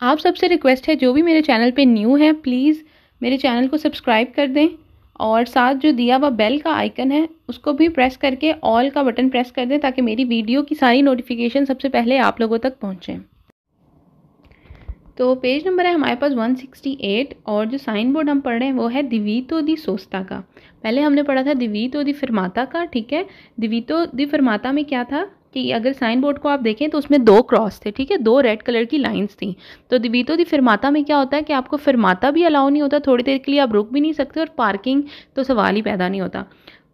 आप सबसे रिक्वेस्ट है, जो भी मेरे चैनल पे न्यू है प्लीज़ मेरे चैनल को सब्सक्राइब कर दें और साथ जो दिया हुआ बेल का आइकन है उसको भी प्रेस करके ऑल का बटन प्रेस कर दें ताकि मेरी वीडियो की सारी नोटिफिकेशन सबसे पहले आप लोगों तक पहुँचें। तो पेज नंबर है हमारे पास 168 और जो साइन बोर्ड हम पढ़ रहे हैं वो है दिवीतो दी सोस्ता का। पहले हमने पढ़ा था दिवीतो दी फर्माता का, ठीक है। दिवीतो दी फर्माता में क्या था कि अगर साइन बोर्ड को आप देखें तो उसमें 2 क्रॉस थे, ठीक है, 2 रेड कलर की लाइंस थी। तो दिवीतो दी फर्माता में क्या होता है कि आपको फर्माता भी अलाउ नहीं होता, थोड़ी देर के लिए आप रुक भी नहीं सकते और पार्किंग तो सवाल ही पैदा नहीं होता।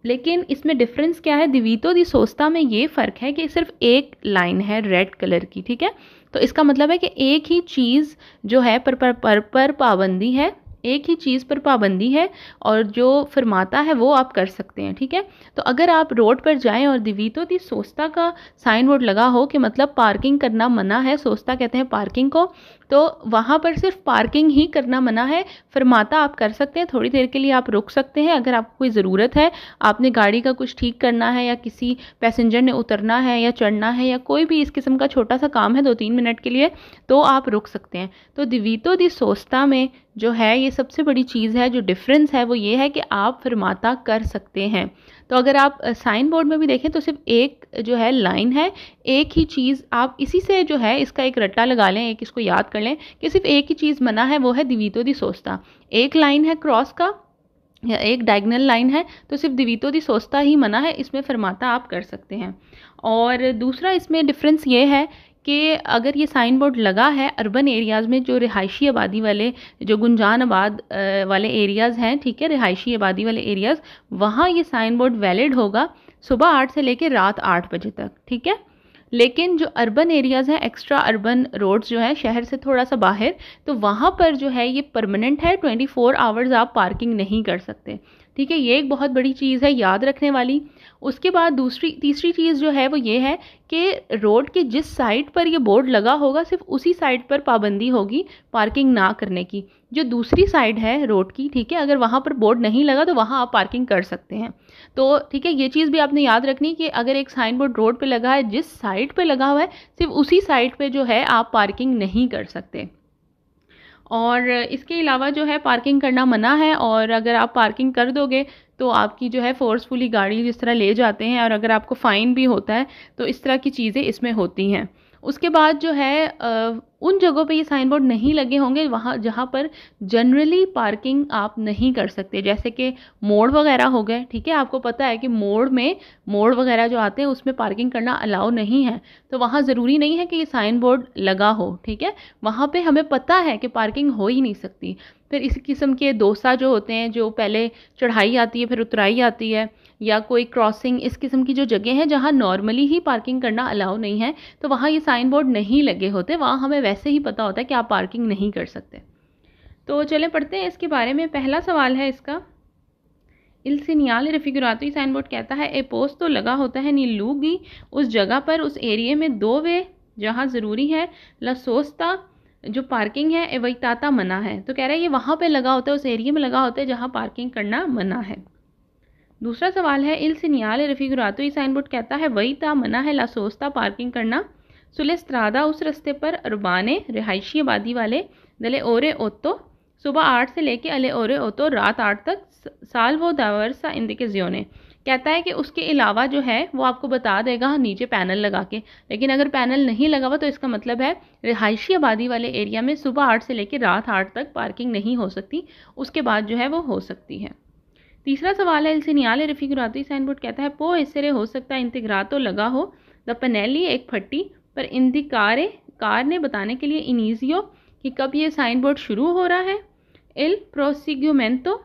लेकिन इसमें डिफरेंस क्या है, दिवीतो दी सोस्ता में ये फ़र्क है कि सिर्फ एक लाइन है रेड कलर की, ठीक है। तो इसका मतलब है कि एक ही चीज़ जो है पर पाबंदी है, एक ही चीज़ पर पाबंदी है और जो फरमाता है वो आप कर सकते हैं, ठीक है। तो अगर आप रोड पर जाएं और दिवीतो दी सोस्ता का साइन बोर्ड लगा हो कि मतलब पार्किंग करना मना है, सोस्ता कहते हैं पार्किंग को, तो वहाँ पर सिर्फ पार्किंग ही करना मना है। फरमाता आप कर सकते हैं, थोड़ी देर के लिए आप रुक सकते हैं अगर आपको कोई ज़रूरत है, आपने गाड़ी का कुछ ठीक करना है या किसी पैसेंजर ने उतरना है या चढ़ना है या कोई भी इस किस्म का छोटा सा काम है 2-3 मिनट के लिए, तो आप रुक सकते हैं। तो दिवीतो दी सोस्ता में जो है ये सबसे बड़ी चीज़ है, जो डिफरेंस है वो ये है कि आप फरमाता कर सकते हैं। तो अगर आप साइन बोर्ड में भी देखें तो सिर्फ एक जो है लाइन है, एक ही चीज़, आप इसी से जो है इसका एक रट्टा लगा लें, एक इसको याद कर लें कि सिर्फ एक ही चीज़ मना है, वो है दिवीतो दी सोस्ता। एक लाइन है क्रॉस का या एक डायगोनल लाइन है तो सिर्फ दिवीतो दी सोस्ता ही मना है, इसमें फरमाता आप कर सकते हैं। और दूसरा इसमें डिफरेंस ये है कि अगर ये साइन बोर्ड लगा है अर्बन एरियाज़ में, जो रिहायशी आबादी वाले, जो गुंजान आबाद वाले एरियाज़ हैं, ठीक है, रिहायशी आबादी वाले एरियाज़, वहाँ ये साइन बोर्ड वैलिड होगा सुबह 8 से लेकर रात 8 बजे तक, ठीक है। लेकिन जो अर्बन एरियाज़ हैं, एक्स्ट्रा अर्बन रोड्स जो है शहर से थोड़ा सा बाहर, तो वहाँ पर जो है ये परमानेंट है, 24 आवर्स आप पार्किंग नहीं कर सकते, ठीक है। ये एक बहुत बड़ी चीज़ है याद रखने वाली। उसके बाद तीसरी चीज़ जो है वो ये है कि रोड के जिस साइड पर ये बोर्ड लगा होगा सिर्फ उसी साइड पर पाबंदी होगी पार्किंग ना करने की। जो दूसरी साइड है रोड की, ठीक है, अगर वहाँ पर बोर्ड नहीं लगा तो वहाँ आप पार्किंग कर सकते हैं। तो ठीक है, ये चीज़ भी आपने याद रखनी कि अगर एक साइन बोर्ड रोड पे लगा है, जिस साइड पे लगा हुआ है सिर्फ उसी साइड पे जो है आप पार्किंग नहीं कर सकते। और इसके अलावा जो है पार्किंग करना मना है, और अगर आप पार्किंग कर दोगे तो आपकी जो है फोर्सफुली गाड़ी जिस तरह ले जाते हैं और अगर आपको फ़ाइन भी होता है, तो इस तरह की चीज़ें इसमें होती हैं। उसके बाद जो है उन जगहों पे ये साइन बोर्ड नहीं लगे होंगे वहाँ जहाँ पर जनरली पार्किंग आप नहीं कर सकते, जैसे कि मोड़ वगैरह हो गए, ठीक है। आपको पता है कि मोड़ वगैरह जो आते हैं उसमें पार्किंग करना अलाउ नहीं है, तो वहाँ ज़रूरी नहीं है कि ये साइन बोर्ड लगा हो, ठीक है। वहाँ पे हमें पता है कि पार्किंग हो ही नहीं सकती। फिर इस किस्म के डोसा जो होते हैं, जो पहले चढ़ाई आती है फिर उतराई आती है, या कोई क्रॉसिंग, इस किस्म की जो जगह है जहाँ नॉर्मली ही पार्किंग करना अलाउ नहीं है, तो वहाँ ये साइन बोर्ड नहीं लगे होते, वहाँ हमें वैसे ही पता होता है कि आप पार्किंग नहीं कर सकते। तो चलें पढ़ते हैं इसके बारे में। पहला सवाल है इसका, इल सिनियाले रेफिगुरातो साइन बोर्ड कहता है ए पोस्ट तो लगा होता है नीलूगी उस जगह पर, उस एरिए में, दो वे जहाँ ज़रूरी है, ला सोस्ता जो पार्किंग है, एवैताता मना है। तो कह रहा है ये वहाँ पे लगा होता है, उस एरिया में लगा होता है जहाँ पार्किंग करना मना है। दूसरा सवाल है, इल सिनियाले रेफिगुरातो साइन बोर्ड कहता है वही ता मना है ला सोस्ता पार्किंग करना सुलेस्त्रादा उस रास्ते पर अरबाने रिहायशी आबादी वाले दले ओरे ओतो सुबह 8 से लेके अले ओरे ओतो रात 8 तक साल्वो दावरसा इंदिके ज़ियोने। कहता है कि उसके अलावा जो है वो आपको बता देगा नीचे पैनल लगा के, लेकिन अगर पैनल नहीं लगा हुआ तो इसका मतलब है रिहायशी आबादी वाले एरिया में सुबह 8 से लेकर रात 8 तक पार्किंग नहीं हो सकती, उसके बाद जो है वो हो सकती है। तीसरा सवाल है, इल्सिनियाले रेफिगुरातो साइन बोर्ड कहता है पो इससे हो सकता है इंतग्रातो लगा हो द पनेली एक फट्टी पर इंदिकारे कार ने बताने के लिए इनिजियो कि कब ये साइन बोर्ड शुरू हो रहा है, इल प्रोसिग्यूमेंतो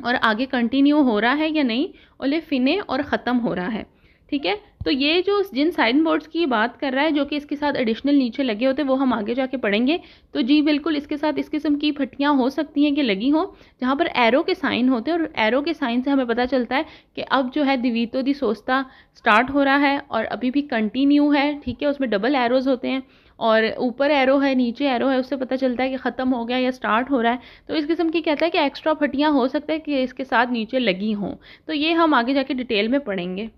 और आगे कंटिन्यू हो रहा है या नहीं, ओले फिने और ख़त्म हो रहा है, ठीक है। तो ये जो जिन साइन बोर्ड्स की बात कर रहा है जो कि इसके साथ एडिशनल नीचे लगे होते हैं वो हम आगे जाके पढ़ेंगे। तो जी बिल्कुल इसके साथ इस किस्म की फट्टियाँ हो सकती हैं कि लगी हों जहाँ पर एरो के साइन होते हैं, और एरो के साइन से हमें पता चलता है कि अब जो है दिवीतो दी सोस्ता स्टार्ट हो रहा है और अभी भी कंटिन्यू है, ठीक है। उसमें डबल एरोज़ होते हैं और ऊपर एरो है नीचे एरो है, उससे पता चलता है कि ख़त्म हो गया या स्टार्ट हो रहा है। तो इस किस्म की कहता है कि एक्स्ट्रा फटियाँ हो सकता है कि इसके साथ नीचे लगी हों, तो ये हम आगे जाके डिटेल में पढ़ेंगे।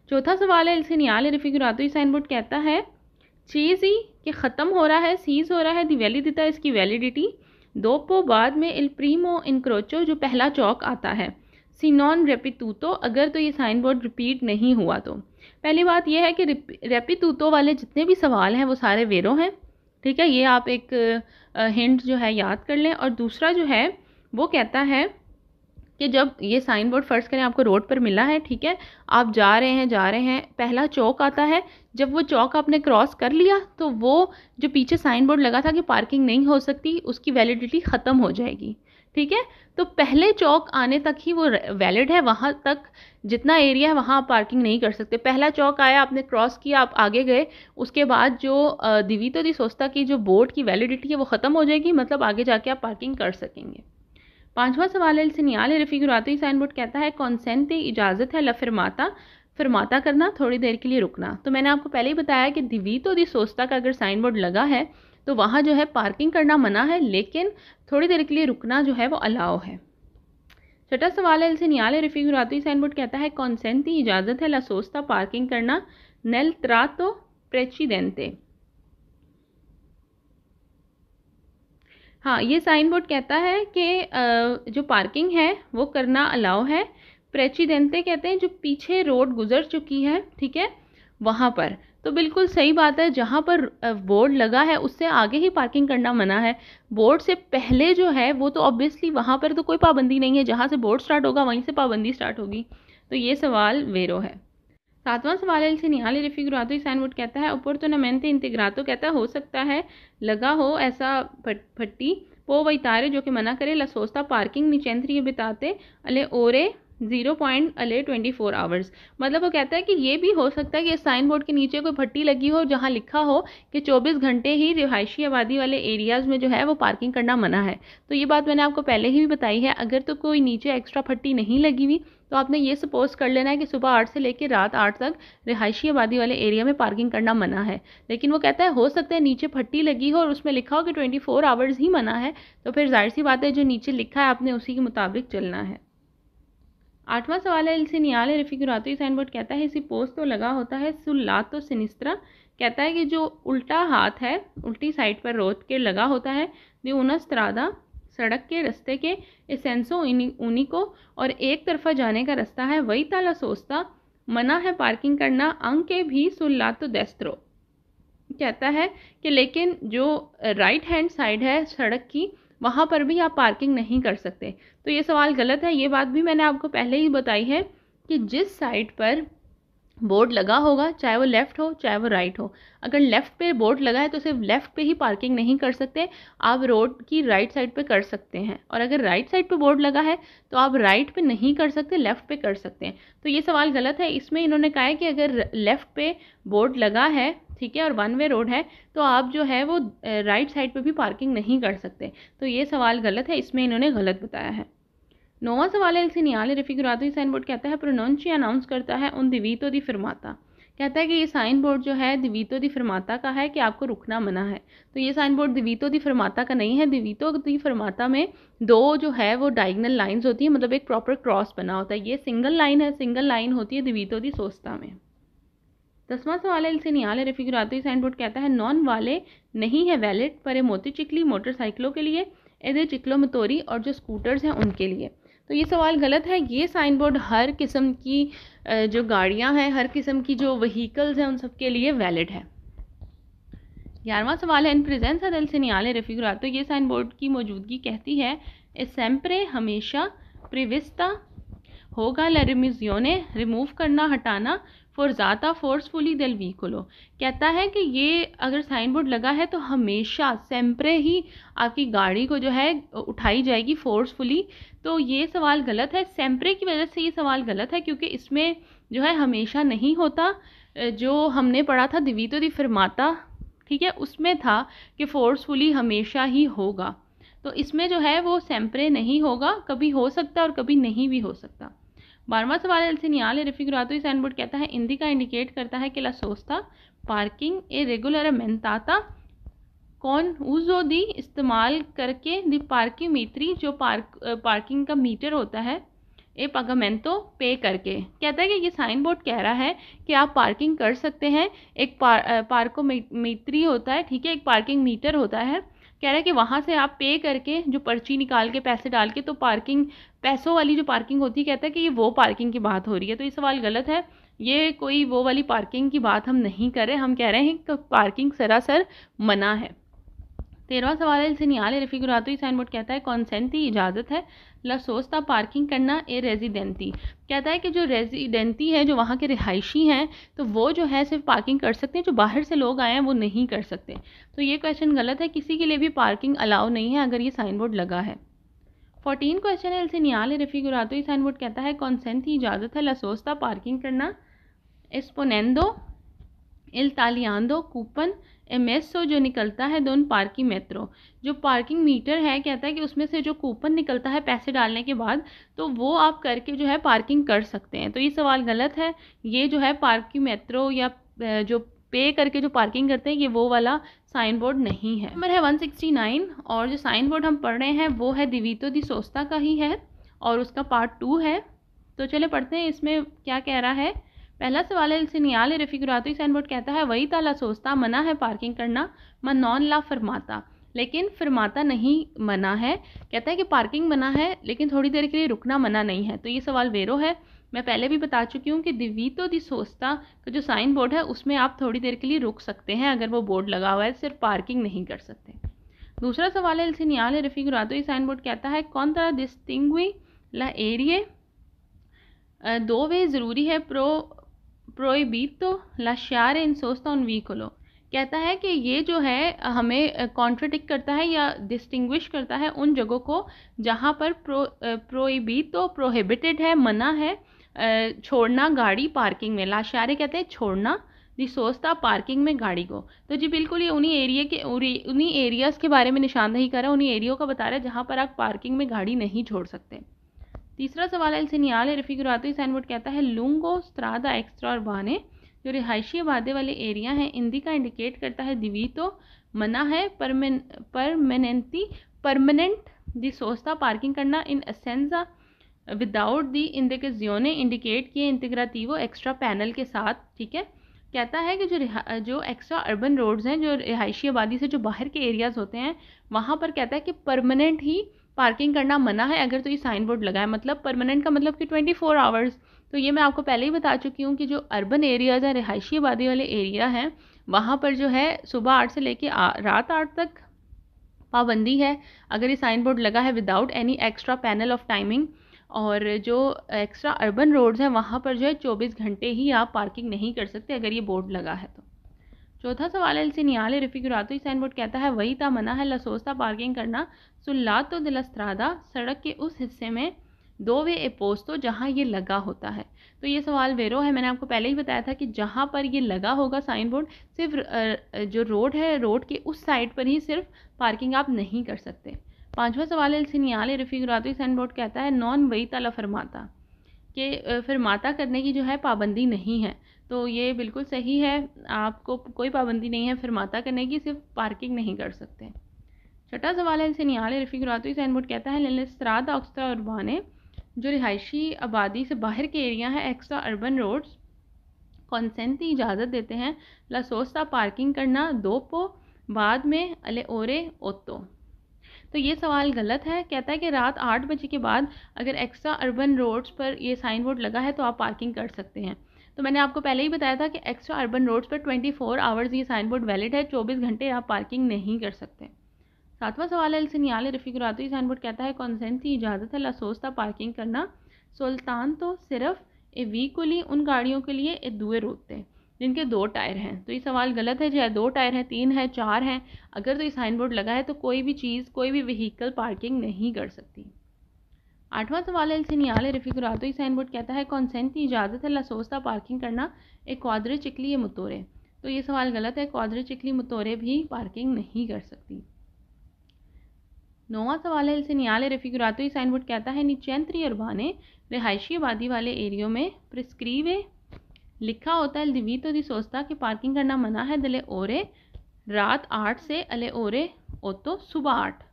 चौथा सवाल है, इल्सिनियाले रेफिगुरातो साइन बोर्ड कहता है चीज़ ही कि ख़त्म हो रहा है, सीज़ हो रहा है, दी वैलिडिता इसकी वैलिडिटी। दोपो बाद में इल प्रीमो इनक्रोचो जो पहला चौक आता है। सी नॉन रेपिटूतो अगर तो ये साइन बोर्ड रिपीट नहीं हुआ तो। पहली बात यह है कि रेपिटूतो वाले जितने भी सवाल हैं वो सारे वेरो हैं, ठीक है, ये आप एक हिंट जो है याद कर लें। और दूसरा जो है वो कहता है कि जब ये साइन बोर्ड फ़र्ज़ करें आपको रोड पर मिला है, ठीक है, आप जा रहे हैं, पहला चौक आता है, जब वो चौक आपने क्रॉस कर लिया तो वो जो पीछे साइन बोर्ड लगा था कि पार्किंग नहीं हो सकती, उसकी वैलिडिटी ख़त्म हो जाएगी, ठीक है। तो पहले चौक आने तक ही वो वैलिड है, वहाँ तक जितना एरिया है वहाँ आप पार्किंग नहीं कर सकते। पहला चौक आया, आपने क्रॉस किया, आप आगे गए, उसके बाद जो दिवीतो दी सोस्ता की जो बोर्ड की वैलिडिटी है वो ख़त्म हो जाएगी, मतलब आगे जाके आप पार्किंग कर सकेंगे। पांचवा सवाल है इल सीनियाले रिफिगुरातो साइन बोर्ड कहता है कॉन्सेंटे इजाज़त है ला फिरमाता करना, थोड़ी देर के लिए रुकना। तो मैंने आपको पहले ही बताया कि दिवीतो दी सोस्ता का अगर साइन बोर्ड लगा है तो वहाँ जो है पार्किंग करना मना है, लेकिन थोड़ी देर के लिए रुकना जो है वो अलाउ है। छठा सवाल है इल सीनियाले रिफिगुरातो साइन बोर्ड कहता है कॉन्सेंटी इजाज़त है ला सोस्ता पार्किंग करना नेल त्रातो प्रेसिडेंटे। हाँ, ये साइन बोर्ड कहता है कि जो पार्किंग है वो करना अलाउ है। प्रेसिडेंटे कहते हैं जो पीछे रोड गुजर चुकी है, ठीक है, वहाँ पर। तो बिल्कुल सही बात है, जहाँ पर बोर्ड लगा है उससे आगे ही पार्किंग करना मना है। बोर्ड से पहले जो है वो तो ऑब्वियसली वहाँ पर तो कोई पाबंदी नहीं है, जहाँ से बोर्ड स्टार्ट होगा वहीं से पाबंदी स्टार्ट होगी। तो ये सवाल वेरो है। सातवां सवाल है इल सीनियाले रिफिगुरातो साइन बोर्ड कहता है ओपोर्टुनमेंटे इंटीग्रातो कहता है हो सकता है लगा हो ऐसा फट्टी पो वही तारे जो कि मना करे ला सोस्ता पार्किंग निचेंत्री बिताते अले ओरे 0.24 आवर्स। मतलब वो कहता है कि ये भी हो सकता है कि साइन बोर्ड के नीचे कोई भट्टी लगी हो जहाँ लिखा हो कि 24 घंटे ही रिहायशी आबादी वाले एरियाज़ में जो है वो पार्किंग करना मना है। तो ये बात मैंने आपको पहले ही भी बताई है। अगर तो कोई नीचे एक्स्ट्रा भट्टी नहीं लगी हुई तो आपने ये सपोज कर लेना है कि सुबह 8 से लेकर रात 8 तक रिहायशी आबादी वाले एरिया में पार्किंग करना मना है। लेकिन वो कहता है हो सकता है नीचे भट्टी लगी हो और उसमें लिखा हो कि 24 आवर्स ही मना है, तो फिर जाहिर सी बात है जो नीचे लिखा है आपने उसी के मुताबिक चलना है। आठवां सवाल है इल सीनियाले रिफिगुरातो साइन बोर्ड कहता है इसी पोस्ट तो लगा होता है सुल लातो सिनिस्त्रा कहता है कि जो उल्टा हाथ है, उल्टी साइड पर रोड के लगा होता है दी उना स्त्रादा सड़क के रास्ते के एसेंसो उनिको और एक तरफा जाने का रास्ता है, वही ताला सोचता मना है पार्किंग करना अंक के भी सुल लातो डेस्त्रो। कहता है कि लेकिन जो राइट हैंड साइड है सड़क की वहाँ पर भी आप पार्किंग नहीं कर सकते। तो ये सवाल गलत है। ये बात भी मैंने आपको पहले ही बताई है कि जिस साइड पर बोर्ड लगा होगा, चाहे वो लेफ़्ट हो चाहे वो राइट हो, अगर लेफ़्ट पे बोर्ड लगा है तो सिर्फ लेफ़्ट पे ही पार्किंग नहीं कर सकते, आप रोड की राइट साइड पे कर सकते हैं। और अगर राइट साइड पे बोर्ड लगा है तो आप राइट पे नहीं कर सकते, लेफ़्ट पे कर सकते हैं। तो ये सवाल गलत है। इसमें इन्होंने कहा है कि अगर लेफ़्ट पे बोर्ड लगा है, ठीक है, और वन वे रोड है तो आप जो है वो राइट साइड पे भी पार्किंग नहीं कर सकते। तो ये सवाल गलत है, इसमें इन्होंने गलत बताया है। नौवां सवाल है इल सीनियाले रिफिगुरातो साइन बोर्ड कहता है प्रोनंची अनाउंस करता है उन दिवीतो दी फिरमाता। कहता है कि ये साइन बोर्ड जो है दिवीतो दी फिरमाता का है कि आपको रुकना मना है। तो ये साइन बोर्ड दिवीतो दी फिरमाता का नहीं है। दिवीतो दी फिरमाता में दो जो है वो डायगनल लाइन्स होती है, मतलब एक प्रॉपर क्रॉस बना होता है। ये सिंगल लाइन है, सिंगल लाइन होती है दिवीतो दी सोस्ता में। 10वां सवाल है इल सीनियाले रिफिगुरातो साइन बोर्ड कहता है नॉन वाले नहीं है वैलिड पर मोटरचिकली मोटरसाइकिलों के लिए एदे चिकलो मतोरी और जो स्कूटर्स हैं उनके लिए। तो ये सवाल गलत है। ये साइन बोर्ड हर किस्म की जो गाड़ियां हैं, हर किस्म की जो व्हीकल्स हैं उन सब के लिए वैलिड है। 11वां सवाल है इन प्रेजेंस del सीनियाले रिफिगुरातो ये साइन बोर्ड की मौजूदगी कहती है एसेम्प्रे हमेशा प्रिविस्ता होगा ला रिमिजियोने रिमूव करना हटाना फोर्जाता फोर्सफुली del व्हीकुलो। कहता है कि ये अगर साइन बोर्ड लगा है तो हमेशा सेम्प्रे ही आपकी गाड़ी को जो है उठाई जाएगी फोर्सफुली। तो ये सवाल गलत है। सेम्प्रे की वजह से ये सवाल गलत है क्योंकि इसमें जो है हमेशा नहीं होता। जो हमने पढ़ा था दिवीतो दी फिरमाता, ठीक है, उसमें था कि फोर्सफुली हमेशा ही होगा। तो इसमें जो है वो सेम्प्रे नहीं होगा, कभी हो सकता है और कभी नहीं भी हो सकता। 12वां सवाल एल सीनियाले रिफिगुरातो साइन बोर्ड कहता है इंदी का इंडिकेट करता है कि ला सोस्ता पार्किंग ए रेगुलर मेंताता कौन उजो दी इस्तेमाल करके दी पार्किंग मीत्री जो पार्किंग का मीटर होता है ए पागामेंटो पे करके। कहता है कि ये साइन बोर्ड कह रहा है कि आप पार्किंग कर सकते हैं। एक पार्कोमेट्री होता है, ठीक है, एक पार्किंग मीटर होता है। कह रहा है कि वहाँ से आप पे करके जो पर्ची निकाल के पैसे डाल के, तो पार्किंग पैसों वाली जो पार्किंग होती है, कहता है कि ये वो पार्किंग की बात हो रही है। तो ये सवाल गलत है, ये कोई वो वाली पार्किंग की बात हम नहीं कर रहे, हम कह रहे हैं कि पार्किंग सरासर मना है। 13वां सवाल है, सीनियाले रिफिगुरातो साइन बोर्ड कहता है कॉन्सेंटी इजाज़त है, ला सोस्ता पार्किंग करना ए रेजिडेंटी। कहता है कि जो रेजिडेंटी है, जो वहाँ के रिहायशी हैं, तो वो जो है सिर्फ पार्किंग कर सकते हैं, जो बाहर से लोग आए हैं वो नहीं कर सकते। तो ये क्वेश्चन गलत है, किसी के लिए भी पार्किंग अलाउ नहीं है अगर ये साइन बोर्ड लगा है। 14 क्वेश्चन है, सीनियाले रिफिगुरातो साइन बोर्ड कहता है कॉन्सेंटी इजाज़त है, ला सोस्ता पार्किंग करना एस्पोनेंदो इल तालियानो कूपन एमेसो, जो निकलता है दोन पार्किंग मेट्रो। जो पार्किंग मीटर है, कहता है कि उसमें से जो कूपन निकलता है पैसे डालने के बाद, तो वो आप करके जो है पार्किंग कर सकते हैं। तो ये सवाल गलत है, ये जो है पार्किंग मेट्रो या जो पे करके जो पार्किंग करते हैं, ये वो वाला साइन बोर्ड नहीं है। नंबर है 169, और जो साइन बोर्ड हम पढ़ रहे हैं वो है दिवीतो दी सोस्ता का ही है और उसका पार्ट 2 है। तो चले पढ़ते हैं इसमें क्या कह रहा है। पहला सवाल है, सीनियाले रिफिगुरातो साइन बोर्ड कहता है वही ताला सोचता मना है पार्किंग करना, मन नॉन ला फरमाता, लेकिन फरमाता नहीं मना है। कहता है कि पार्किंग मना है लेकिन थोड़ी देर के लिए रुकना मना नहीं है। तो ये सवाल वेरो है। मैं पहले भी बता चुकी हूँ कि दिवीतो दी सोस्ता का जो साइन बोर्ड है उसमें आप थोड़ी देर के लिए रुक सकते हैं अगर वो बोर्ड लगा हुआ है, सिर्फ पार्किंग नहीं कर सकते। दूसरा सवाल है, सीनियाले रिफिगुरातो साइन बोर्ड कहता है कौन तरह डिस्टिंग्वी ला एरिए, दो वे ज़रूरी है प्रोइबितो लाशारे इन सोस्ता उन वीकोलो। कहता है कि ये जो है हमें कॉन्ट्रडिक्ट करता है या डिस्टिंग्विश करता है उन जगहों को जहाँ पर प्रोइबितो प्रोहिबिटेड है, मना है छोड़ना गाड़ी पार्किंग में। लाशारे कहते हैं छोड़ना, दी सोस्ता पार्किंग में गाड़ी को। तो जी बिल्कुल ये उन्हीं एरियाज़ के बारे में निशानदही कर रहा है, उन्हीं एरियो का बता रहा है जहाँ पर आप पार्किंग में गाड़ी नहीं छोड़ सकते। तीसरा सवाल है, सीनियाले रिफिगुरातो साइन बोर्ड कहता है लुंगो स्त्रादा एक्स्ट्रा उर्बाने, जो रिहायशी आबादी वाले एरिया हैं, इंदी का इंडिकेट करता है दिवीतो मना है परमानेंट दी सोस्ता पार्किंग करना इन असेंजा विदाउट दी इंडिकेजियोने इंडिकेट किए इंटीग्राटिवो एक्स्ट्रा पैनल के साथ। ठीक है, कहता है कि जो एक्स्ट्रा अर्बन रोड्स हैं, जो रिहायशी आबादी से जो बाहर के एरियाज़ होते हैं, वहाँ पर कहता है कि परमानेंट ही पार्किंग करना मना है अगर तो ये साइन बोर्ड लगा है। मतलब परमानेंट का मतलब कि 24 आवर्स। तो ये मैं आपको पहले ही बता चुकी हूँ कि जो अर्बन एरियाज़ हैं, रिहायशी आबादी वाले एरिया हैं, वहाँ पर जो है सुबह 8 से लेके रात 8 तक पाबंदी है अगर ये साइन बोर्ड लगा है without any extra panel of timing. और जो एक्स्ट्रा अर्बन रोड्स हैं वहाँ पर जो है 24 घंटे ही आप पार्किंग नहीं कर सकते अगर ये बोर्ड लगा है तो। चौथा सवाल है, सीनियाले रिफिगुरातो साइन बोर्ड कहता है वही ता मना है ला सोस्ता पार्किंग करना सुल्लातो दिला स्त्रादा, सड़क के उस हिस्से में दो वे एपोस्तो जहाँ ये लगा होता है। तो ये सवाल वेरो है। मैंने आपको पहले ही बताया था कि जहाँ पर ये लगा होगा साइन बोर्ड, सिर्फ जो रोड है रोड के उस साइड पर ही सिर्फ पार्किंग आप नहीं कर सकते। पांचवा सवाल है, सीनियाले रिफिगुरातो साइन बोर्ड कहता है नॉन वही ताला फरमाता, कि फरमाता करने की जो है पाबंदी नहीं है। तो ये बिल्कुल सही है, आपको कोई पाबंदी नहीं है फरमाता करने की, सिर्फ पार्किंग नहीं कर सकते। छठा सवाल है, सीनियाले रिफिगुरातो साइन बोर्ड कहता है लेस्त्रादा एक्स्ट्रा उर्बाने, जो रिहायशी आबादी से बाहर के एरिया है, एक्स्ट्रा अर्बन रोड्स कॉन्सेंटी इजाज़त देते हैं ला सोस्ता पार्किंग करना दोपो बाद में अले ओरे ओतो। तो ये सवाल गलत है। कहता है कि रात 8 बजे के बाद अगर एक्स्ट्रा अर्बन रोड्स पर ये साइन बोर्ड लगा है तो आप पार्किंग कर सकते हैं। तो मैंने आपको पहले ही बताया था कि एक्स्ट्रा अर्बन रोड्स पर 24 आवर्स ये साइन बोर्ड वैलिड है, 24 घंटे आप पार्किंग नहीं कर सकते। सातवां सवाल है, सीनियाले रिफिगुरातो साइन बोर्ड कहता है कॉन्सेंटी इजाज़त है ला सोस्ता पार्किंग करना सुल्तान तो सिर्फ ए वीकुली उन गाड़ियों के लिए ए दुए रोकते जिनके 2 टायर हैं। तो ये सवाल गलत है, चाहे 2 टायर हैं, 3 हैं, 4 हैं, अगर तो ये साइन बोर्ड लगा है तो कोई भी चीज़, कोई भी व्हीकल पार्किंग नहीं कर सकती। आठवां सवाल है, सीनियाले रिफिगुरातो साइन बोर्ड कहता है कॉन्सेंटी इजाज़त है ला सोस्ता पार्किंग करना एक क्वाद्रे चिकली मोतोरे। तो ये सवाल गलत है, क्वाद्रे चिकली मोतोरे भी पार्किंग नहीं कर सकती। 9वां सवाल है, सीनियाले रिफिगुरातो साइन बोर्ड कहता है निचेंत्री उर्बाने, रिहायशी आबादी वाले एरियो में प्रिस्क्रीवे लिखा होता है दिवीतो दी सोस्ता कि पार्किंग करना मना है दले ओरे रात 8 से अले ओरे ओतो सुबह 8।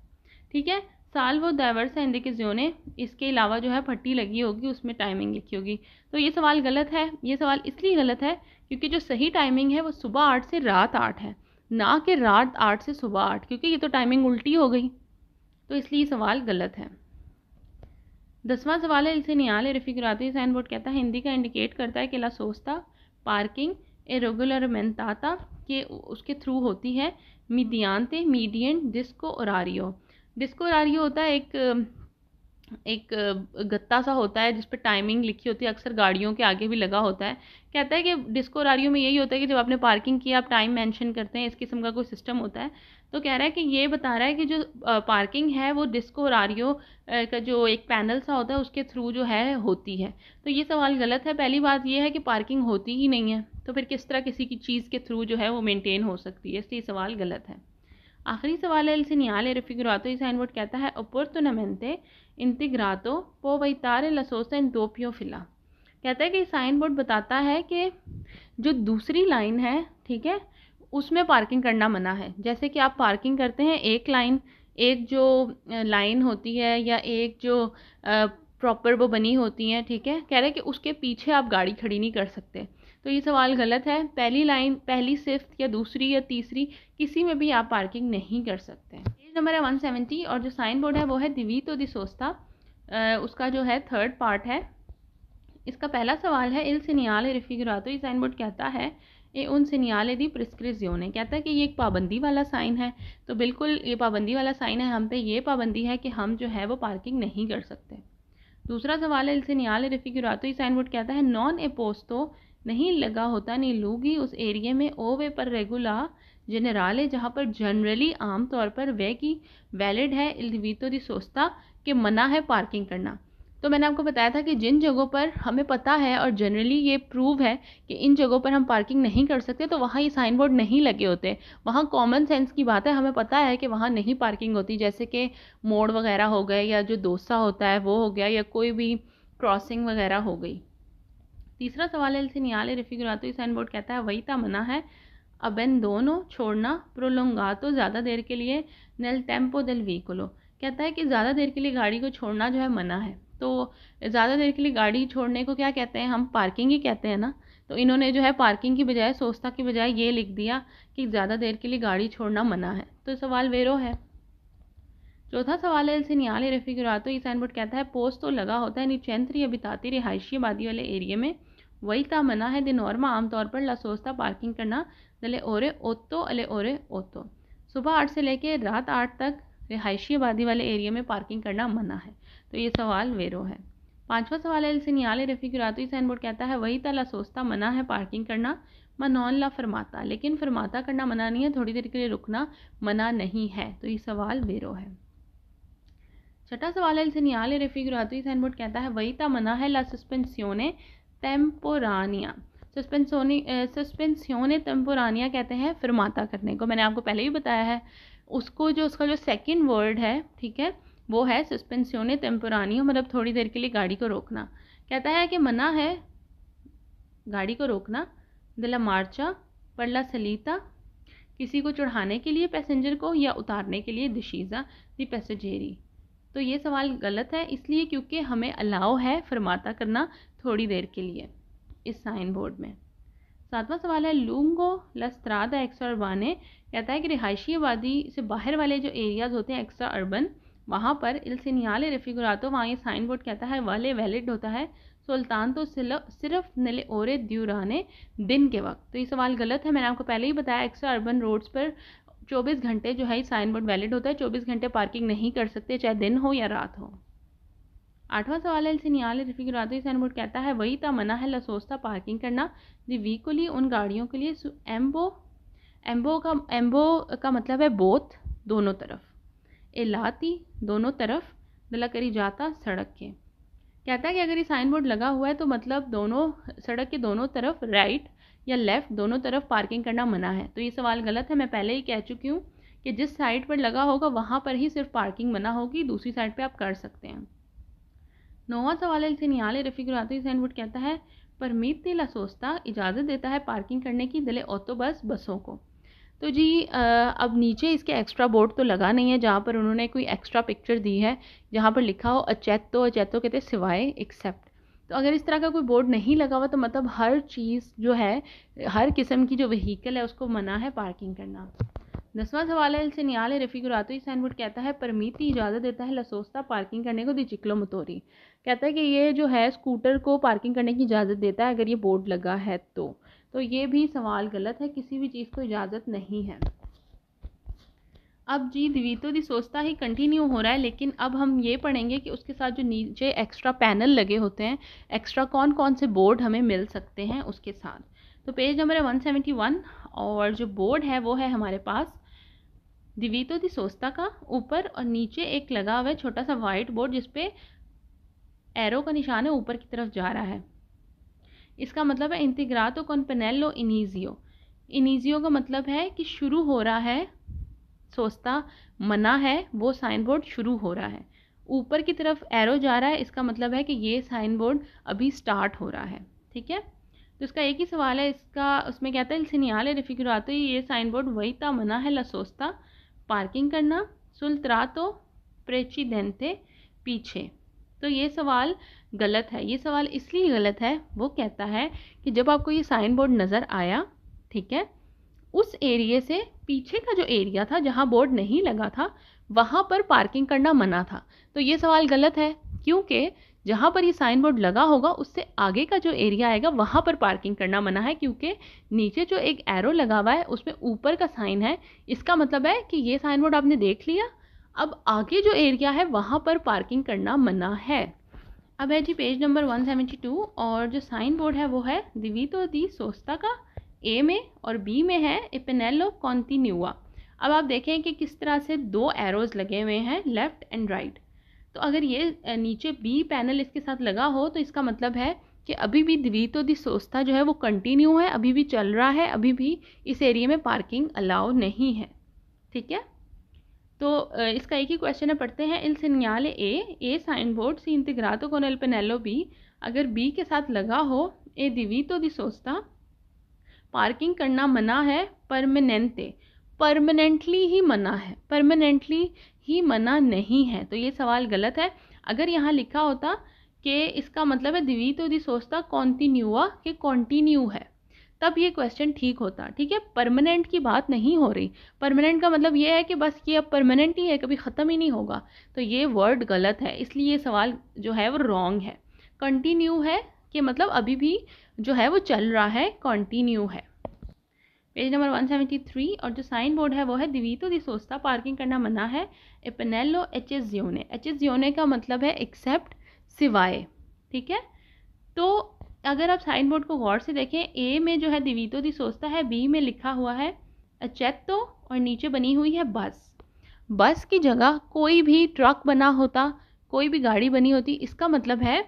ठीक है, साल्वो डाइवर्सा इंडिकेज़ियोने, इसके अलावा जो है पट्टी लगी होगी, उसमें टाइमिंग लिखी होगी। तो ये सवाल गलत है। ये सवाल इसलिए गलत है क्योंकि जो सही टाइमिंग है वो सुबह 8 से रात 8 है, ना कि रात 8 से सुबह 8, क्योंकि ये तो टाइमिंग उल्टी हो गई। तो इसलिए ये सवाल गलत है। 10वां सवाल है, इसे नियाले रिफिगुराती साइन बोर्ड कहता है हिंदी का इंडिकेट करता है कि ला सोस्ता पार्किंग इरेगुलरमेंटाता के उसके थ्रू होती है मीडियांते मीडियन डिस्को ओरारियो। डिस्को ओरारियो होता है एक गत्ता सा होता है जिस पर टाइमिंग लिखी होती है, अक्सर गाड़ियों के आगे भी लगा होता है। कहता है कि डिस्को ओरारियो में यही होता है कि जब आपने पार्किंग किया आप टाइम मेंशन करते हैं, इस किस्म का कोई सिस्टम होता है। तो कह रहा है कि ये बता रहा है कि जो पार्किंग है वो डिस्को ओरारियो का जो एक पैनल सा होता है उसके थ्रू जो है होती है। तो ये सवाल गलत है। पहली बात ये है कि पार्किंग होती ही नहीं है, तो फिर किस तरह किसी की चीज़ के थ्रू जो है वो मेनटेन हो सकती है, इसलिए सवाल गलत है। आखिरी सवाल है, इल सीनियाले रिफिगुरातो ई साइन बोर्ड कहता है opportunamente integrato può evitare la sosta in doppio fila। कहता है कि साइन बोर्ड बताता है कि जो दूसरी लाइन है, ठीक है, उसमें पार्किंग करना मना है। जैसे कि आप पार्किंग करते हैं एक लाइन, एक जो लाइन होती है या एक जो प्रॉपर वो बनी होती है, ठीक है, कह रहे हैं कि उसके पीछे आप गाड़ी खड़ी नहीं कर सकते। तो ये सवाल गलत है। पहली लाइन, पहली सिफ्थ या दूसरी या तीसरी, किसी में भी आप पार्किंग नहीं कर सकते। पेज नंबर है 170 और जो साइन बोर्ड है वो है दिवीतो दी सोस्ता, उसका जो है थर्ड पार्ट है। इसका पहला सवाल है, इल सीनियाले रिफिगुरातो ई साइन बोर्ड कहता है ये उन सीनियाले दी प्रिस्क्रिजियोने। कहता है कि ये एक पाबंदी वाला साइन है। तो बिल्कुल ये पाबंदी वाला साइन है, हम पे ये पाबंदी है कि हम जो है वो पार्किंग नहीं कर सकते। दूसरा सवाल है, इल सीनियाले रिफिगुरातो ई साइन बोर्ड कहता है नॉन एपोस्तो नहीं लगा होता नहीं लूगी उस एरिया में ओवे पर रेगुला जनराले, जहाँ पर जनरली आम तौर पर वे की वैलिड है इल दिवीतो दी सोस्ता के मना है पार्किंग करना। तो मैंने आपको बताया था कि जिन जगहों पर हमें पता है और जनरली ये प्रूव है कि इन जगहों पर हम पार्किंग नहीं कर सकते, तो वहाँ ये साइन बोर्ड नहीं लगे होते। वहाँ कॉमन सेंस की बात है, हमें पता है कि वहाँ नहीं पार्किंग होती, जैसे कि मोड़ वगैरह हो गए या जो डोसा होता है वो हो गया या कोई भी क्रॉसिंग वगैरह हो गई। तीसरा सवाल है, इल सीनियाले रिफिगुरातो ई साइन बोर्ड कहता है वही ता मना है अबेंडोनो छोड़ना प्रोलोंगातो ज़्यादा देर के लिए नेल टेम्पो देल व्हीकुलो। कहता है कि ज़्यादा देर के लिए गाड़ी को छोड़ना जो है मना है। तो ज़्यादा देर के लिए गाड़ी छोड़ने को क्या कहते हैं, हम पार्किंग ही कहते हैं ना। तो इन्होंने जो है पार्किंग की बजाय, सोस्ता की बजाय ये लिख दिया कि ज़्यादा देर के लिए गाड़ी छोड़ना मना है। तो सवाल वेरो है। चौथा सवाल है, इल सीनियाले रिफिगुरातो ई साइन बोर्ड कहता है पोस्ट तो लगा होता है निचेंत्री या बिताती रिहायशी आबादी वाले एरिया में, वही ता मना है दे नॉर्मा आमतौर पर ला सोस्ता पार्किंग करना दले ओरे ओतो अले ओरे ओतो। सुबह 8 से लेकर रात 8 तक रिहायशी आबादी वाले एरिया में पार्किंग करना मना है। तो ये सवाल वेरो है। पांचवा सवाल है, इल सीनियाले रिफिगुरातो ई साइन बोर्ड कहता है वही ता ला सोस्ता मना है पार्किंग करना मनॉन ला फरमाता, लेकिन फरमाता करना मना नहीं है, थोड़ी देर के लिए रुकना मना नहीं है। तो ये सवाल वेरो है। छठा सवाल है, इल सीनियाले रिफिगुरातो ई साइन बोर्ड कहता है वही ता मना है ला सस्पेंसियोने टेम्पोरानिया। सस्पेंसियोने टेम्पोरानिया कहते हैं फिरमाता करने को। मैंने आपको पहले ही बताया है उसको, जो उसका जो सेकंड वर्ड है, ठीक है, वो है सस्पेंसियोने टेम्पोरानियो, मतलब थोड़ी देर के लिए गाड़ी को रोकना। कहता है कि मना है गाड़ी को रोकना दला मार्चा परला सलीता, किसी को चढ़ाने के लिए पैसेंजर को या उतारने के लिए दिशीज़ा दी पैसेंजेरी। तो ये सवाल गलत है, इसलिए क्योंकि हमें अलाउ है फरमाता करना थोड़ी देर के लिए इस साइन बोर्ड में। सातवां सवाल है, लूंगो ला स्ट्रादा एक्स्ट्रा अर्बाने। कहता है कि रिहायशी आबादी से बाहर वाले जो एरियाज होते हैं एक्स्ट्रा अर्बन, वहाँ पर इल सीनियाले रिफिगुरातो, वहाँ ये साइन बोर्ड कहता है वाले वैलिड होता है सुल्तान तो सिर्फ नले ओरे द्यूराने दिन के वक्त। तो ये सवाल गलत है। मैंने आपको पहले ही बताया एक्स्ट्रा अर्बन रोड्स पर 24 घंटे जो है साइन बोर्ड वैलिड होता है, 24 घंटे पार्किंग नहीं कर सकते, चाहे दिन हो या रात हो। आठवां सवाल है, इल सीनियाले रिफिगुरातो साइन बोर्ड कहता है वही ता मना है ला सोस्ता पार्किंग करना दी व्हीकुली उन गाड़ियों के लिए एम्बो का मतलब है बोथ, दोनों तरफ, एलाती दोनों तरफ, दला करी जाता सड़क के। कहता है कि अगर ये साइन बोर्ड लगा हुआ है तो मतलब दोनों सड़क के दोनों तरफ, राइट या लेफ़्ट, दोनों तरफ पार्किंग करना मना है। तो ये सवाल गलत है। मैं पहले ही कह चुकी हूँ कि जिस साइड पर लगा होगा वहाँ पर ही सिर्फ पार्किंग मना होगी, दूसरी साइड पर आप कर सकते हैं। नौवां सवाल है, इल सीनियाले रिफिगुरातो साइन बोर्ड कहता है परमिट ला सोस्ता इजाज़त देता है पार्किंग करने की दले ऑटो बसों को। तो जी अब नीचे इसके एक्स्ट्रा बोर्ड तो लगा नहीं है जहाँ पर उन्होंने कोई एक्स्ट्रा पिक्चर दी है जहाँ पर लिखा हो अचेतो, अचेतो कहते हैं सिवाय, एक्सेप्ट। तो अगर इस तरह का कोई बोर्ड नहीं लगा हुआ तो मतलब हर चीज़ जो है, हर किस्म की जो व्हीकल है उसको मना है पार्किंग करना। 10वां सवाल है, इल सेgnale raffigurato ही साइन बोर्ड कहता है परमिति इजाज़त देता है लसोस्ता पार्किंग करने को दी चिक्लो मोटोरी। कहता है कि ये जो है स्कूटर को पार्किंग करने की इजाज़त देता है अगर ये बोर्ड लगा है तो ये भी सवाल गलत है, किसी भी चीज़ को इजाज़त नहीं है। अब जी दिवीतो दी सोस्ता ही कंटिन्यू हो रहा है, लेकिन अब हम ये पढ़ेंगे कि उसके साथ जो नीचे एक्स्ट्रा पैनल लगे होते हैं, एक्स्ट्रा कौन कौन से बोर्ड हमें मिल सकते हैं उसके साथ। तो पेज नंबर है 171 और जो बोर्ड है वो है हमारे पास दिवीतो दी सोस्ता का। ऊपर और नीचे एक लगा हुआ है छोटा सा वाइट बोर्ड जिसपे एरो का निशान है ऊपर की तरफ जा रहा है। इसका मतलब है इंटीग्रातो कॉन पेनेलो इनिजियो। इनिजियो का मतलब है कि शुरू हो रहा है, सोस्ता मना है, वो साइन बोर्ड शुरू हो रहा है। ऊपर की तरफ एरो जा रहा है, इसका मतलब है कि ये साइन बोर्ड अभी स्टार्ट हो रहा है। ठीक है, तो इसका एक ही सवाल है, इसका उसमें कहता है सेgnale raffigurato ये साइन बोर्ड वही था मना है लसोस्ता पार्किंग करना सुल त्रातो प्रेसिडेंटे पीछे। तो ये सवाल गलत है। ये सवाल इसलिए गलत है, वो कहता है कि जब आपको ये साइन बोर्ड नज़र आया, ठीक है, उस एरिया से पीछे का जो एरिया था जहाँ बोर्ड नहीं लगा था वहाँ पर पार्किंग करना मना था। तो ये सवाल गलत है क्योंकि जहाँ पर ये साइन बोर्ड लगा होगा उससे आगे का जो एरिया आएगा वहाँ पर पार्किंग करना मना है, क्योंकि नीचे जो एक एरो लगा हुआ है उसमें ऊपर का साइन है। इसका मतलब है कि ये साइन बोर्ड आपने देख लिया, अब आगे जो एरिया है वहाँ पर पार्किंग करना मना है। अब है जी पेज नंबर 172 और जो साइन बोर्ड है वो है दिवीतो दी सोस्ता का ए में और बी में है इपेनेलो कॉन्टिन्यूआ। अब आप देखें कि किस तरह से दो एरोज लगे हुए हैं लेफ्ट एंड राइट। तो अगर ये नीचे बी पैनल इसके साथ लगा हो तो इसका मतलब है कि अभी भी दिवीतो दी सोस्ता जो है वो कंटिन्यू है, अभी भी चल रहा है, अभी भी इस एरिया में पार्किंग अलाउ नहीं है। ठीक है, तो इसका एक ही क्वेश्चन है, पढ़ते हैं। इल सेgnale ए साइन बोर्ड सी इंटीग्रातो con il pennello बी, अगर बी के साथ लगा हो ए दिवीतो दी सोस्ता पार्किंग करना मना है परमानेंटे, परमानेंटली ही मना है, परमानेंटली ही मना नहीं है। तो ये सवाल गलत है। अगर यहाँ लिखा होता कि इसका मतलब है दिवीतो दी सोस्ता कॉन्टिन्यूआ के कॉन्टिन्यू है तब ये क्वेश्चन ठीक होता। ठीक है, परमानेंट की बात नहीं हो रही। परमानेंट का मतलब ये है कि बस ये अब परमानेंट ही है, कभी ख़त्म ही नहीं होगा। तो ये वर्ड गलत है, इसलिए ये सवाल जो है वो रॉन्ग है। कंटिन्यू है कि मतलब अभी भी जो है वो चल रहा है, कंटिन्यू है। पेज नंबर 173 और जो साइन बोर्ड है वो है दिवीतो दी सोस्ता पार्किंग करना मना है एपेनेलो एचेजियोने। एचेजियोने का मतलब है एक्सेप्ट, सिवाय। ठीक है, तो अगर आप साइन बोर्ड को गौर से देखें, ए में जो है दिवीतो दी सोस्ता है, बी में लिखा हुआ है अचेतो और नीचे बनी हुई है बस। बस की जगह कोई भी ट्रक बना होता, कोई भी गाड़ी बनी होती। इसका मतलब है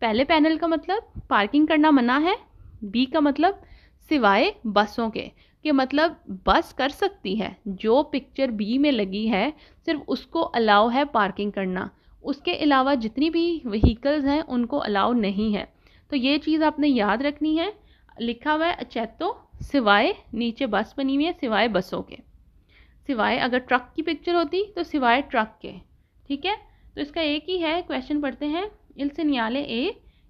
पहले पैनल का मतलब पार्किंग करना मना है, बी का मतलब सिवाय बसों के, कि मतलब बस कर सकती है, जो पिक्चर बी में लगी है सिर्फ उसको अलाउ है पार्किंग करना, उसके अलावा जितनी भी व्हीकल्स हैं उनको अलाउ नहीं है। तो ये चीज़ आपने याद रखनी है। लिखा हुआ है अचेतो सिवाय, नीचे बस बनी हुई है सिवाय बसों के, सिवाय अगर ट्रक की पिक्चर होती तो सिवाय ट्रक के। ठीक है, तो इसका एक ही है। क्वेश्चन पढ़ते हैं। इल सेgnale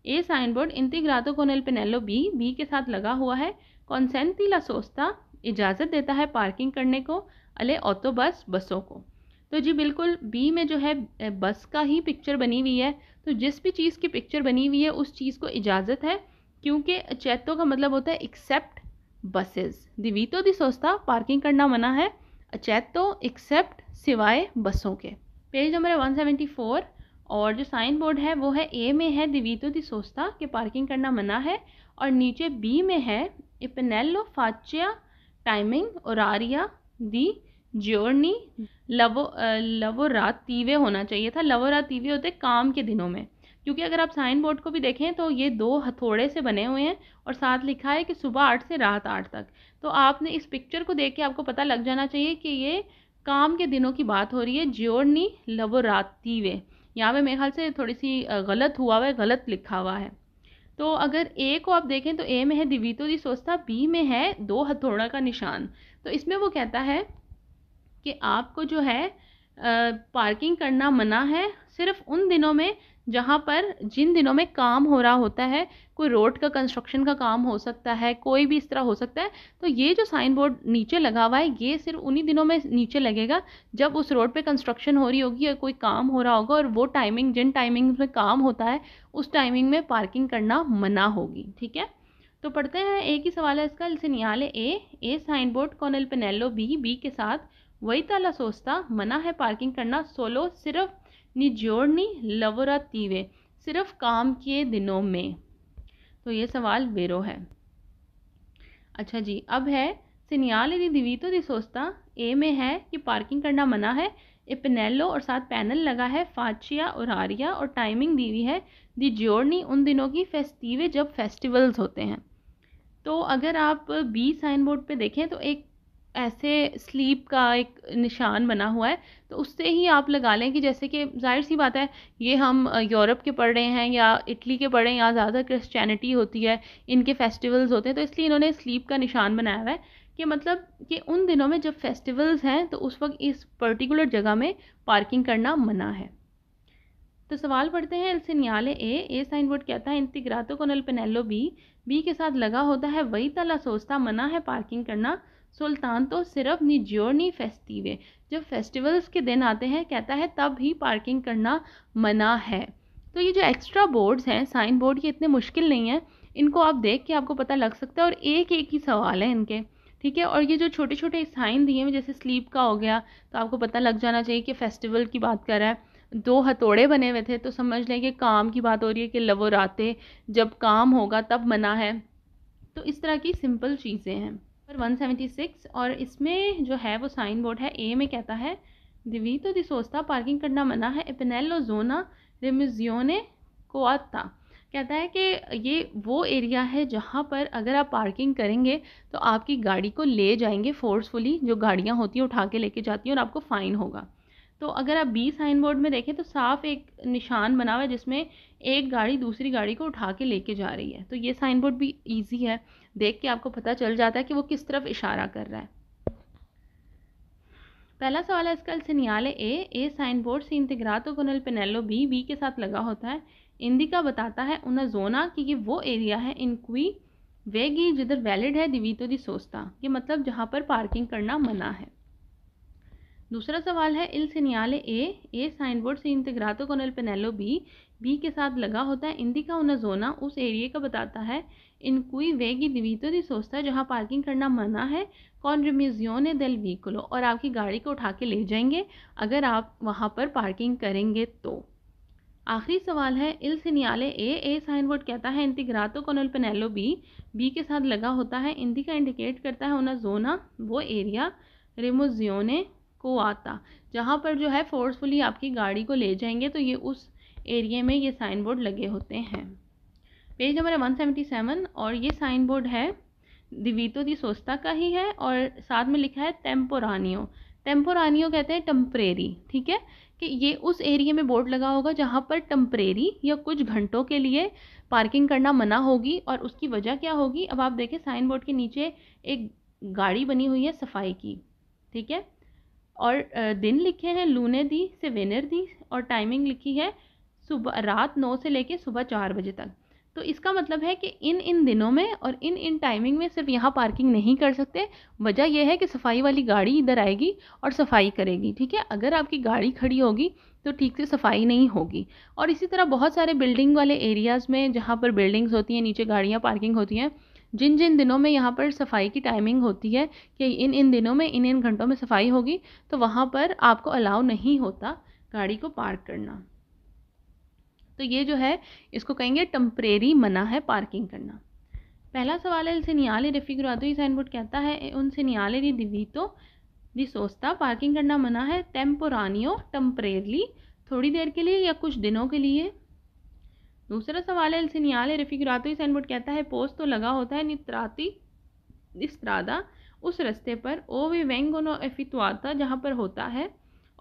ए साइन बोर्ड इंटीग्रातो con il pennello बी के साथ लगा हुआ है कॉन्सेंटी ला सोस्ता इजाज़त देता है पार्किंग करने को अले ऑटो बस बसों को। तो जी बिल्कुल बी में जो है बस का ही पिक्चर बनी हुई है, तो जिस भी चीज़ की पिक्चर बनी हुई है उस चीज़ को इजाज़त है, क्योंकि अचेतो का मतलब होता है एक्सेप्ट बसेस। दिवीतो दी सोस्ता पार्किंग करना मना है, अचेतो एक्सेप्ट सिवाय बसों के। पेज नंबर 174 और जो साइन बोर्ड है वो है ए में है दिवीतो दी सोस्ता के पार्किंग करना मना है और नीचे बी में है इपेनेलो फाचिया टाइमिंग ओरारिया दी ज्योर्नी लवोरातीवे होना चाहिए था। लवोरातीवे होते काम के दिनों में, क्योंकि अगर आप साइन बोर्ड को भी देखें तो ये दो हथौड़े से बने हुए हैं और साथ लिखा है कि सुबह 8 से रात 8 तक। तो आपने इस पिक्चर को देख के आपको पता लग जाना चाहिए कि ये काम के दिनों की बात हो रही है। ज्योर्नी लवोरातीवे, यहाँ पे मेरे ख्याल से थोड़ी सी गलत हुआ है, गलत लिखा हुआ है। तो अगर ए को आप देखें तो ए में है दिवीतो दी सोस्ता, बी में है दो हथौड़ा का निशान। तो इसमें वो कहता है कि आपको जो है पार्किंग करना मना है सिर्फ उन दिनों में जहाँ पर जिन दिनों में काम हो रहा होता है, कोई रोड का कंस्ट्रक्शन का काम हो सकता है, कोई भी इस तरह हो सकता है। तो ये जो साइन बोर्ड नीचे लगा हुआ है ये सिर्फ उन्हीं दिनों में नीचे लगेगा जब उस रोड पे कंस्ट्रक्शन हो रही होगी या कोई काम हो रहा होगा, और वो टाइमिंग जिन टाइमिंग में काम होता है उस टाइमिंग में पार्किंग करना मना होगी। ठीक है, तो पढ़ते हैं। एक ही सवाल है इसका। सिनियाले A sign board con el penello B के साथ वही ताला सोचता मना है पार्किंग करना सोलो सिर्फ निजोड़नी लवोरातीवे, सिर्फ काम के दिनों में। तो ये सवाल वेरो है। अच्छा जी, अब है सिनियाले दी दिवीतो दी सोचता। ए में है कि पार्किंग करना मना है, ए पेनेलो और साथ पैनल लगा है, फाचिया और आरिया, और टाइमिंग दी हुई है दी जोड़नी उन दिनों की फेस्टिवे जब फेस्टिवल्स होते हैं। तो अगर आप बी साइन बोर्ड पे देखें तो एक ऐसे स्लीप का एक निशान बना हुआ है, तो उससे ही आप लगा लें कि जैसे कि जाहिर सी बात है ये हम यूरोप के पढ़ रहे हैं या इटली के पढ़ रहे हैं, यहाँ ज़्यादा क्रिश्चियनिटी होती है, इनके फेस्टिवल्स होते हैं, तो इसलिए इन्होंने स्लीप का निशान बनाया हुआ है कि मतलब कि उन दिनों में जब फेस्टिवल्स हैं तो उस वक्त इस पर्टिकुलर जगह में पार्किंग करना मना है। तो सवाल पढ़ते हैं। सिनियाले ए साइन बोर्ड कहता है इंटीग्रातो con el penello बी के साथ लगा होता है वही ताला सोचता मना है पार्किंग करना सुल्तान तो सिर्फ निजोर्नी फेस्टिवे, जब फेस्टिवल्स के दिन आते हैं कहता है तब ही पार्किंग करना मना है। तो ये जो एक्स्ट्रा बोर्ड्स हैं साइन बोर्ड, ये इतने मुश्किल नहीं है, इनको आप देख के आपको पता लग सकता है, और एक एक ही सवाल है इनके। ठीक है, और ये जो छोटे छोटे साइन दिए हैं जैसे स्लीप का हो गया तो आपको पता लग जाना चाहिए कि फेस्टिवल की बात कर रहा है। दो हथौड़े बने हुए थे तो समझ लें कि काम की बात हो रही है कि लवोराते जब काम होगा तब मना है। तो इस तरह की सिंपल चीज़ें हैं। पर 176 और इसमें जो है वो साइन बोर्ड है ए में कहता है दिवीतो दी सोस्ता पार्किंग करना मना है एपेनेलो जोना रिम्यूजियोने कोआता, कहता है कि ये वो एरिया है जहाँ पर अगर आप पार्किंग करेंगे तो आपकी गाड़ी को ले जाएंगे फोर्सफुली, जो गाड़ियाँ होती हैं उठा के लेके जाती हैं और आपको फ़ाइन होगा। तो अगर आप बी साइन बोर्ड में देखें तो साफ एक निशान बना हुआ है जिसमें एक गाड़ी दूसरी गाड़ी को उठा के लेके जा रही है। तो ये साइन बोर्ड भी इजी है, देख के आपको पता चल जाता है कि वो किस तरफ इशारा कर रहा है। पहला सवाल है इसका। सिनियाले ए साइन बोर्ड से इंटीग्रातो con el penello बी के साथ लगा होता है। इंडिका बताता है उना जोना कि ये वो एरिया है इनक्वी वेगी जिधर वैलिड है दिवीतो दी सोस्ता, ये मतलब जहाँ पर पार्किंग करना मना है। दूसरा सवाल है इल सिनियाले ए साइन बोर्ड से इंटीग्रातो con el penello बी के साथ लगा होता है। इंडिका उना जोना उस एरिया का बताता है इन कोई वेगी दिवीतो दी सोचता है जहाँ पार्किंग करना मना है कौन रिम्यूजियोने देल व्हीकलो, और आपकी गाड़ी को उठा के ले जाएंगे अगर आप वहाँ पर पार्किंग करेंगे तो। आखिरी सवाल है इल सिनियाले ए साइन बोर्ड कहता है इंटीग्रातो con el penello बी के साथ लगा होता है। इंडिका इंडिकेट करता है उना जोना वो एरिया रिम्यूजियोने को आता, जहाँ पर जो है फोर्सफुली आपकी गाड़ी को ले जाएंगे, तो ये उस एरिया में ये साइन बोर्ड लगे होते हैं। पेज नंबर 177 और ये साइन बोर्ड है दिवीतो दी सोस्ता का ही है और साथ में लिखा है टेम्पोरानियो। टेम्पोरानियो कहते हैं टेम्परेरी। ठीक है, कि ये उस एरिया में बोर्ड लगा होगा जहाँ पर टेम्परेरी या कुछ घंटों के लिए पार्किंग करना मना होगी। और उसकी वजह क्या होगी, अब आप देखें साइन बोर्ड के नीचे एक गाड़ी बनी हुई है सफाई की। ठीक है, और दिन लिखे हैं लूने दी से वेनर दी, और टाइमिंग लिखी है सुबह रात 9 से लेके सुबह 4 बजे तक। तो इसका मतलब है कि इन दिनों में और इन टाइमिंग में सिर्फ यहाँ पार्किंग नहीं कर सकते। वजह यह है कि सफाई वाली गाड़ी इधर आएगी और सफाई करेगी। ठीक है, अगर आपकी गाड़ी खड़ी होगी तो ठीक से सफाई नहीं होगी। और इसी तरह बहुत सारे बिल्डिंग वाले एरियाज़ में जहाँ पर बिल्डिंग्स होती हैं नीचे गाड़ियाँ पार्किंग होती हैं, जिन जिन दिनों में यहाँ पर सफाई की टाइमिंग होती है कि इन दिनों में इन घंटों में सफाई होगी, तो वहाँ पर आपको अलाउ नहीं होता गाड़ी को पार्क करना। तो ये जो है इसको कहेंगे टेम्परेरी मना है पार्किंग करना। पहला सवाल है सिनियाले रेफिग्रातो साइन बोर्ड कहता है उन सिनियाले दी दिवीतो दी सोस्ता पार्किंग करना मना है टेम्पोरानियो टेम्परेरली, थोड़ी देर के लिए या कुछ दिनों के लिए। दूसरा सवाल है सिनियाले रेफिग्रातो साइन बोर्ड कहता है पोस्ट तो लगा होता है नित्राती स्त्रादा उस रास्ते पर ओ वी वेंगोनो एफितुआता जहाँ पर होता है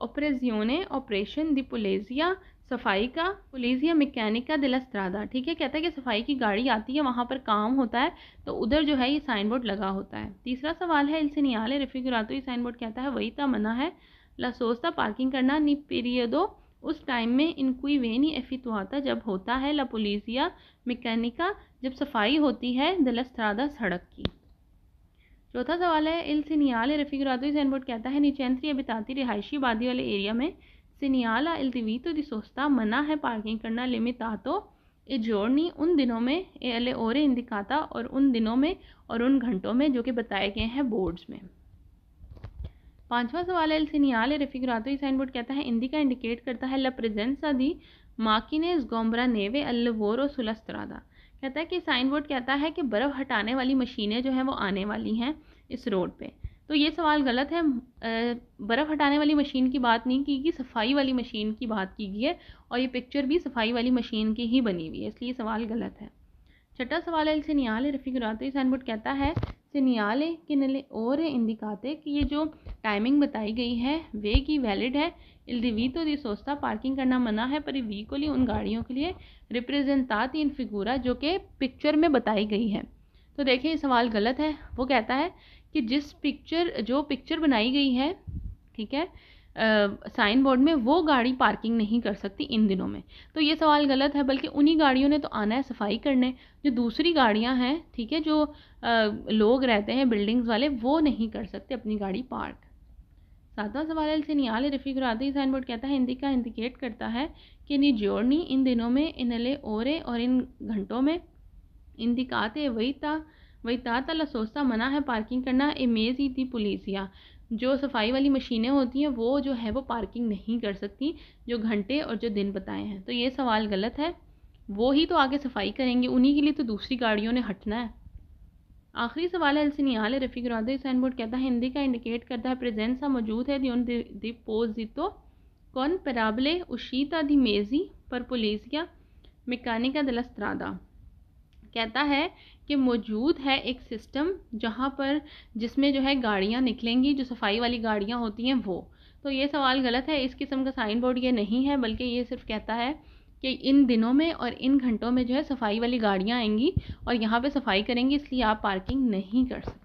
ऑपरेजियोने ऑपरेशन दी पुलेजिया सफाई का पुलिसिया मैकेनिका दे ला स्ट्रादा, ठीक है। कहता है कि सफाई की गाड़ी आती है, वहाँ पर काम होता है, तो उधर जो है ये साइन बोर्ड लगा होता है। तीसरा सवाल है, इल सीनियाले रिफिगुरातो, ये साइन बोर्ड कहता है वही था मना है ला सोस्ता पार्किंग करना नी पीरियडो, उस टाइम में इन कोई वे नहीं एफितुआता, जब होता है ला पुलिसिया मैकेनिका, जब सफाई होती है दे ला स्ट्रादा, सड़क की। चौथा सवाल है, इल सीनियाले रिफिगुरातो, साइन बोर्ड कहता है नीचेंत्री अबिताती रिहायशी आबादी वाले एरिया में सीनियाला इल दिवीतो दी सोस्ता, मना है पार्किंग करना लिमितातो ए जोड़नी, उन दिनों में ए अले ओरे इंदिकाता, और उन दिनों में और उन घंटों में जो कि बताए गए हैं बोर्ड्स में। पांचवा सवाल है, इल सीनियाले रिफिगुरातो, साइन बोर्ड कहता है इंदिका इंडिकेट करता है ला प्रेजेंसा दी माकिनेस गोम्ब्रा नेवे अल वोरो सुला स्ट्रादा। कहता है कि साइन बोर्ड कहता है कि बर्फ़ हटाने वाली मशीनें जो हैं वो आने वाली हैं इस रोड पे। तो ये सवाल गलत है। बर्फ़ हटाने वाली मशीन की बात नहीं की गई, सफाई वाली मशीन की बात की गई है, और ये पिक्चर भी सफाई वाली मशीन की ही बनी हुई है, इसलिए सवाल गलत है। छठा सवाल है, सीनियाले रिफिगुरातो, साइन बोर्ड कहता है सीनियाले किनले और इंदिकाते, कि ये जो टाइमिंग बताई गई है वे की वैलिड है। इल दिवीतो दी सोस्ता, पार्किंग करना मना है पर वीकोली, उन गाड़ियों के लिए रिप्रेजेंटाती इन फिगूरा, जो कि पिक्चर में बताई गई है। तो देखिए ये सवाल गलत है। वो कहता है कि जो पिक्चर बनाई गई है, ठीक है, साइन बोर्ड में, वो गाड़ी पार्किंग नहीं कर सकती इन दिनों में। तो ये सवाल गलत है, बल्कि उन्हीं गाड़ियों ने तो आना है सफाई करने। जो दूसरी गाड़ियां हैं, ठीक है, जो लोग रहते हैं बिल्डिंग्स वाले, वो नहीं कर सकते अपनी गाड़ी पार्क। सातवां सवाल है, सीनियाले रिफिगुरातो, साइन बोर्ड कहता है इंदिका इंडिकेट करता है कि नी जोड़नी, इन दिनों में, इनले ओरे, और इन घंटों में, इंदिकाते वही ला सोचता, मना है पार्किंग करना इमेज ही थी पुलिसिया, जो सफाई वाली मशीनें होती हैं वो जो है वो पार्किंग नहीं कर सकती जो घंटे और जो दिन बताए हैं। तो ये सवाल गलत है। वो ही तो आगे सफाई करेंगे, उन्हीं के लिए तो दूसरी गाड़ियों ने हटना है। आखिरी सवाल है, सीनियाले रिफिगुरातो, साइन बोर्ड कहता है इंदिका इंडिकेट करता है प्रेजेंसा, मौजूद है डिपोजितो कौन पेराबले उशीता दी मेजी पर पुलिसिया मैकेनिका दे ला स्ट्रादा। कहता है कि मौजूद है एक सिस्टम जहाँ पर, जिसमें जो है गाड़ियाँ निकलेंगी, जो सफाई वाली गाड़ियाँ होती हैं वो। तो ये सवाल गलत है। इस किस्म का साइन बोर्ड ये नहीं है, बल्कि ये सिर्फ कहता है कि इन दिनों में और इन घंटों में जो है सफाई वाली गाड़ियाँ आएंगी और यहाँ पे सफाई करेंगी, इसलिए आप पार्किंग नहीं कर सकते।